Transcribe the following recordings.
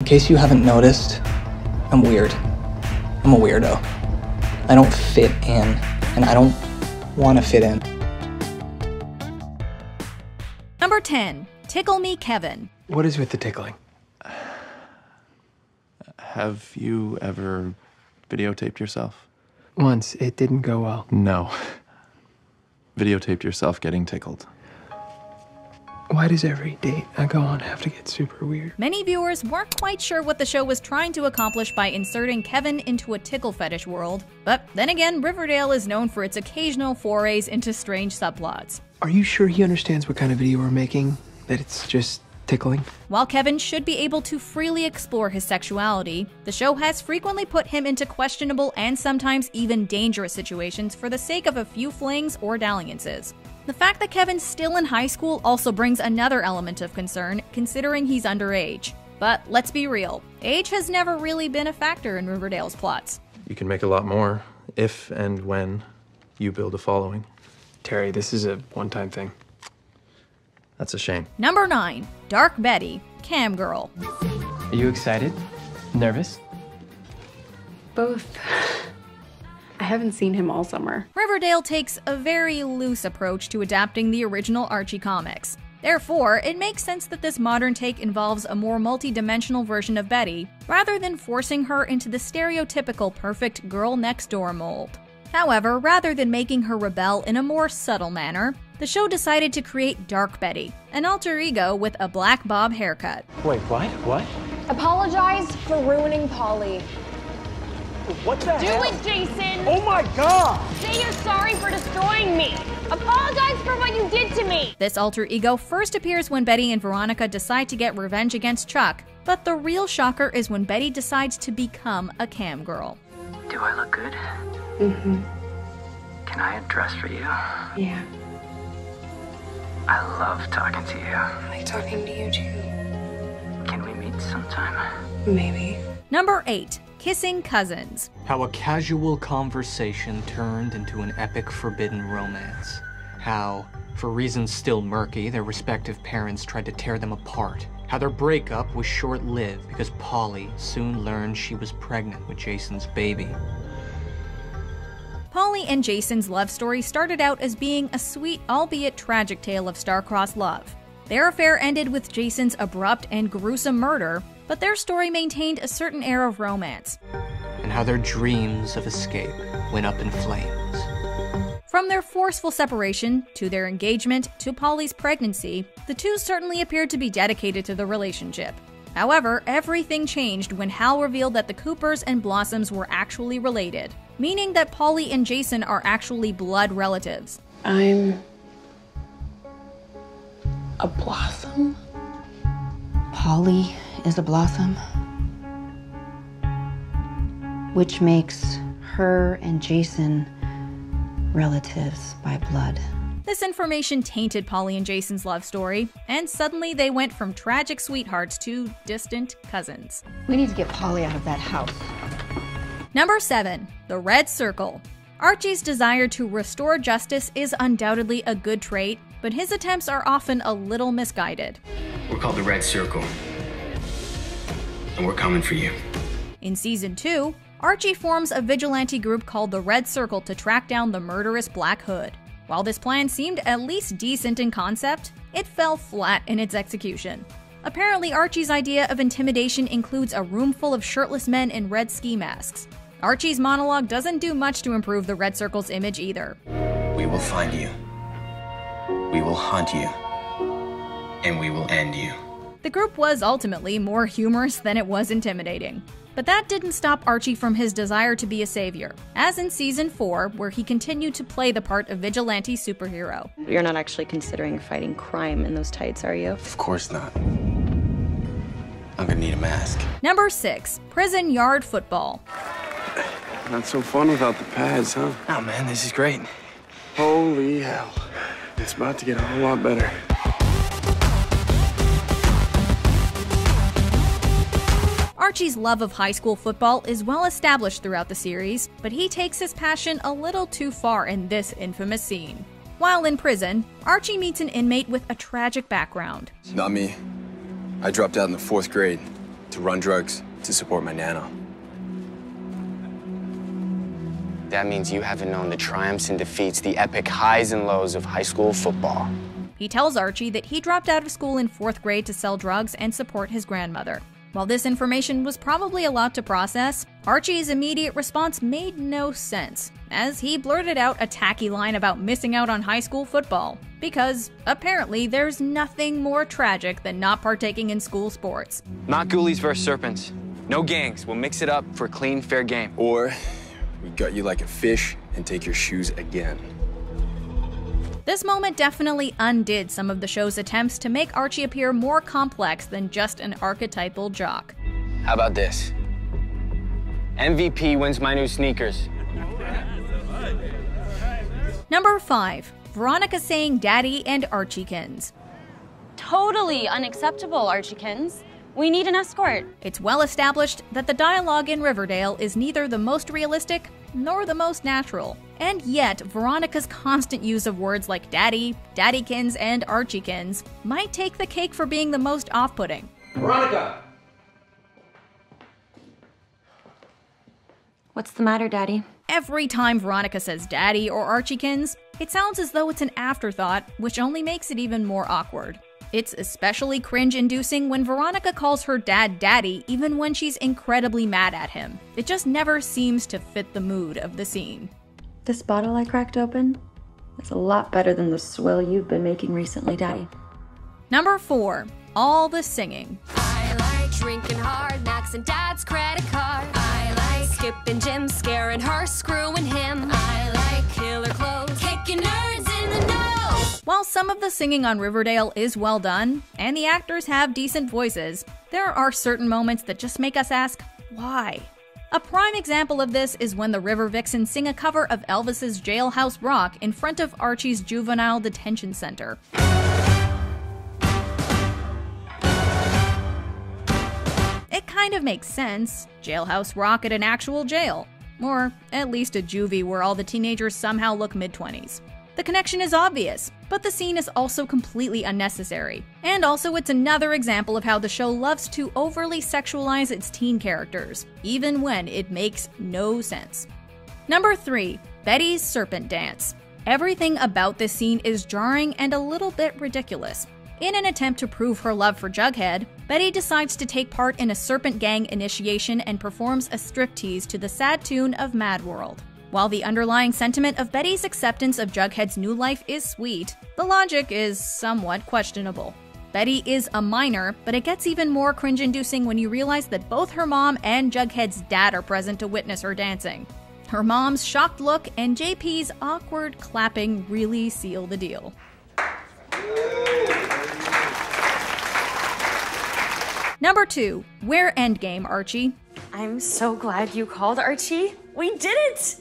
case you haven't noticed, I'm weird. I'm a weirdo. I don't fit in, and I don't want to fit in. Number 10. Tickle Me Kevin. What is with the tickling? Have you ever videotaped yourself? Once, it didn't go well. No. Videotaped yourself getting tickled. Why does every date I go on have to get super weird? Many viewers weren't quite sure what the show was trying to accomplish by inserting Kevin into a tickle fetish world, but then again, Riverdale is known for its occasional forays into strange subplots. Are you sure he understands what kind of video we're making? That it's just tickling? While Kevin should be able to freely explore his sexuality, the show has frequently put him into questionable and sometimes even dangerous situations for the sake of a few flings or dalliances. The fact that Kevin's still in high school also brings another element of concern, considering he's underage. But let's be real, age has never really been a factor in Riverdale's plots. You can make a lot more if and when you build a following. Terry, this is a one-time thing. That's a shame. Number 9. Dark Betty, Cam Girl. Are you excited? Nervous? Both. I haven't seen him all summer. Riverdale takes a very loose approach to adapting the original Archie comics. Therefore, it makes sense that this modern take involves a more multi-dimensional version of Betty, rather than forcing her into the stereotypical perfect girl-next-door mold. However, rather than making her rebel in a more subtle manner, the show decided to create Dark Betty, an alter ego with a black bob haircut. Wait, what? What? Apologize for ruining Polly. What the hell? Do it, Jason! Oh my God! Say you're sorry for destroying me! Apologize for what you did to me! This alter ego first appears when Betty and Veronica decide to get revenge against Chuck, but the real shocker is when Betty decides to become a cam girl. Do I look good? Mm-hmm. Can I dress for you? Yeah. I love talking to you. I like talking to you too. Can we meet sometime? Maybe. Number 8. Kissing Cousins. How a casual conversation turned into an epic forbidden romance. How, for reasons still murky, their respective parents tried to tear them apart. How their breakup was short-lived because Polly soon learned she was pregnant with Jason's baby. Polly and Jason's love story started out as being a sweet, albeit tragic tale of star-crossed love. Their affair ended with Jason's abrupt and gruesome murder, but their story maintained a certain air of romance. And how their dreams of escape went up in flames. From their forceful separation, to their engagement, to Polly's pregnancy, the two certainly appeared to be dedicated to the relationship. However, everything changed when Hal revealed that the Coopers and Blossoms were actually related, meaning that Polly and Jason are actually blood relatives. I'm a blossom? Polly is a blossom, which makes her and Jason relatives by blood. This information tainted Polly and Jason's love story, and suddenly they went from tragic sweethearts to distant cousins. We need to get Polly out of that house. Number 7. The Red Circle. Archie's desire to restore justice is undoubtedly a good trait, but his attempts are often a little misguided. We're called the Red Circle, and we're coming for you. In Season 2, Archie forms a vigilante group called the Red Circle to track down the murderous Black Hood. While this plan seemed at least decent in concept, it fell flat in its execution. Apparently, Archie's idea of intimidation includes a room full of shirtless men in red ski masks. Archie's monologue doesn't do much to improve the Red Circle's image either. We will find you. We will hunt you. And we will end you. The group was ultimately more humorous than it was intimidating. But that didn't stop Archie from his desire to be a savior, as in Season 4, where he continued to play the part of vigilante superhero. You're not actually considering fighting crime in those tights, are you? Of course not. I'm gonna need a mask. Number 6. Prison Yard Football. Not so fun without the pads, huh? Oh man, this is great. Holy hell. It's about to get a whole lot better. Archie's love of high school football is well established throughout the series, but he takes his passion a little too far in this infamous scene. While in prison, Archie meets an inmate with a tragic background. Not me. I dropped out in the 4th grade to to run drugs to support my nana. That means you haven't known the triumphs and defeats, the epic highs and lows of high school football. He tells Archie that he dropped out of school in 4th grade to sell drugs and support his grandmother. While this information was probably a lot to process, Archie's immediate response made no sense, as he blurted out a tacky line about missing out on high school football, because apparently there's nothing more tragic than not partaking in school sports. Not ghoulies versus serpents. No gangs. We'll mix it up for a clean, fair game. Or we gut you like a fish and take your shoes again. This moment definitely undid some of the show's attempts to make Archie appear more complex than just an archetypal jock. How about this? MVP wins my new sneakers. Number 5. Veronica saying Daddy and Archiekins. Totally unacceptable, Archiekins. We need an escort. It's well established that the dialogue in Riverdale is neither the most realistic nor the most natural. And yet, Veronica's constant use of words like daddy, daddykins, and Archiekins might take the cake for being the most off-putting. Veronica! What's the matter, Daddy? Every time Veronica says daddy or Archiekins, it sounds as though it's an afterthought, which only makes it even more awkward. It's especially cringe-inducing when Veronica calls her dad daddy even when she's incredibly mad at him. It just never seems to fit the mood of the scene. This bottle I cracked open is a lot better than the swill you've been making recently, Daddy. Number 4. All the singing. I like drinking hard, maxing Dad's credit card. I like skipping gym, scaring her, screwing him. I like killer clothes, kicking nerds in the nose. While some of the singing on Riverdale is well done, and the actors have decent voices, there are certain moments that just make us ask, why? A prime example of this is when the River Vixens sing a cover of Elvis's Jailhouse Rock in front of Archie's juvenile detention center. It kind of makes sense. Jailhouse Rock at an actual jail. Or at least a juvie where all the teenagers somehow look mid-20s. The connection is obvious, but the scene is also completely unnecessary. And also it's another example of how the show loves to overly sexualize its teen characters, even when it makes no sense. Number 3. Betty's Serpent Dance. Everything about this scene is jarring and a little bit ridiculous. In an attempt to prove her love for Jughead, Betty decides to take part in a serpent gang initiation and performs a striptease to the sad tune of Mad World. While the underlying sentiment of Betty's acceptance of Jughead's new life is sweet, the logic is somewhat questionable. Betty is a minor, but it gets even more cringe-inducing when you realize that both her mom and Jughead's dad are present to witness her dancing. Her mom's shocked look and JP's awkward clapping really seal the deal. Number 2. We're Endgame, Archie. I'm so glad you called, Archie. We did it!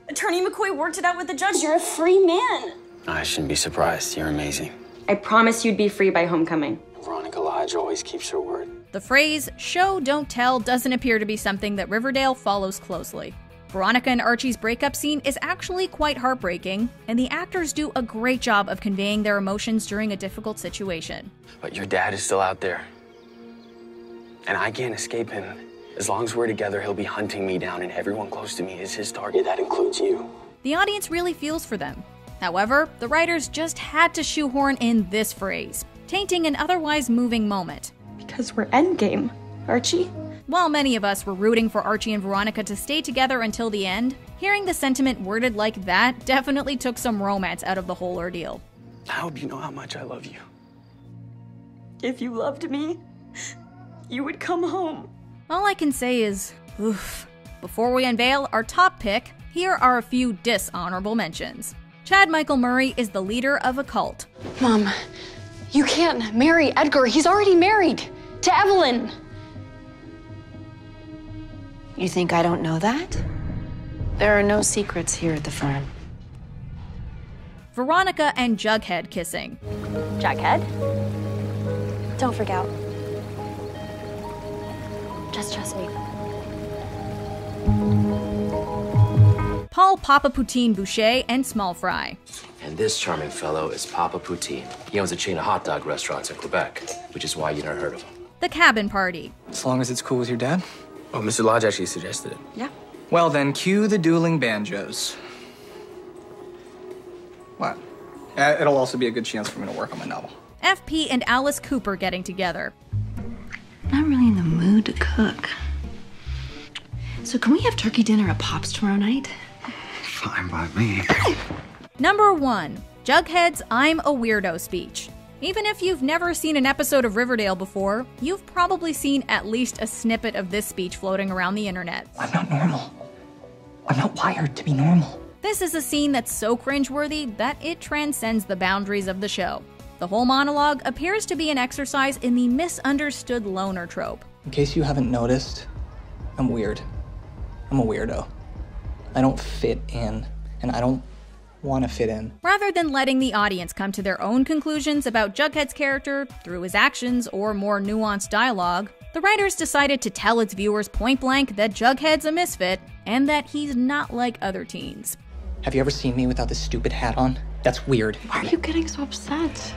Attorney McCoy worked it out with the judge. You're a free man. I shouldn't be surprised. You're amazing. I promised you'd be free by homecoming. Veronica Lodge always keeps her word. The phrase, show, don't tell, doesn't appear to be something that Riverdale follows closely. Veronica and Archie's breakup scene is actually quite heartbreaking, and the actors do a great job of conveying their emotions during a difficult situation. But your dad is still out there. And I can't escape him. As long as we're together, he'll be hunting me down, and everyone close to me is his target. That includes you. The audience really feels for them. However, the writers just had to shoehorn in this phrase, tainting an otherwise moving moment. Because we're Endgame, Archie. While many of us were rooting for Archie and Veronica to stay together until the end, hearing the sentiment worded like that definitely took some romance out of the whole ordeal. I hope you know how much I love you. If you loved me, you would come home. All I can say is, oof. Before we unveil our top pick, here are a few dishonorable mentions. Chad Michael Murray is the leader of a cult. Mom, you can't marry Edgar. He's already married to Evelyn. You think I don't know that? There are no secrets here at the farm. Veronica and Jughead kissing. Jughead? Don't freak out. Just trust me. Paul Papa Poutine Boucher and Small Fry. And this charming fellow is Papa Poutine. He owns a chain of hot dog restaurants in Quebec, which is why you never heard of him. The Cabin Party. As long as it's cool with your dad? Oh, Mr. Lodge actually suggested it. Yeah. Well then, cue the dueling banjos. What? It'll also be a good chance for me to work on my novel. FP and Alice Cooper getting together. Not really in the mood to cook. So can we have turkey dinner at Pop's tomorrow night? Fine by me. Number 1. Jughead's I'm a Weirdo speech. Even if you've never seen an episode of Riverdale before, you've probably seen at least a snippet of this speech floating around the internet. I'm not normal. I'm not wired to be normal. This is a scene that's so cringeworthy that it transcends the boundaries of the show. The whole monologue appears to be an exercise in the misunderstood loner trope. In case you haven't noticed, I'm weird. I'm a weirdo. I don't fit in, and I don't want to fit in. Rather than letting the audience come to their own conclusions about Jughead's character through his actions or more nuanced dialogue, the writers decided to tell its viewers point blank that Jughead's a misfit and that he's not like other teens. Have you ever seen me without this stupid hat on? That's weird. Why are you getting so upset?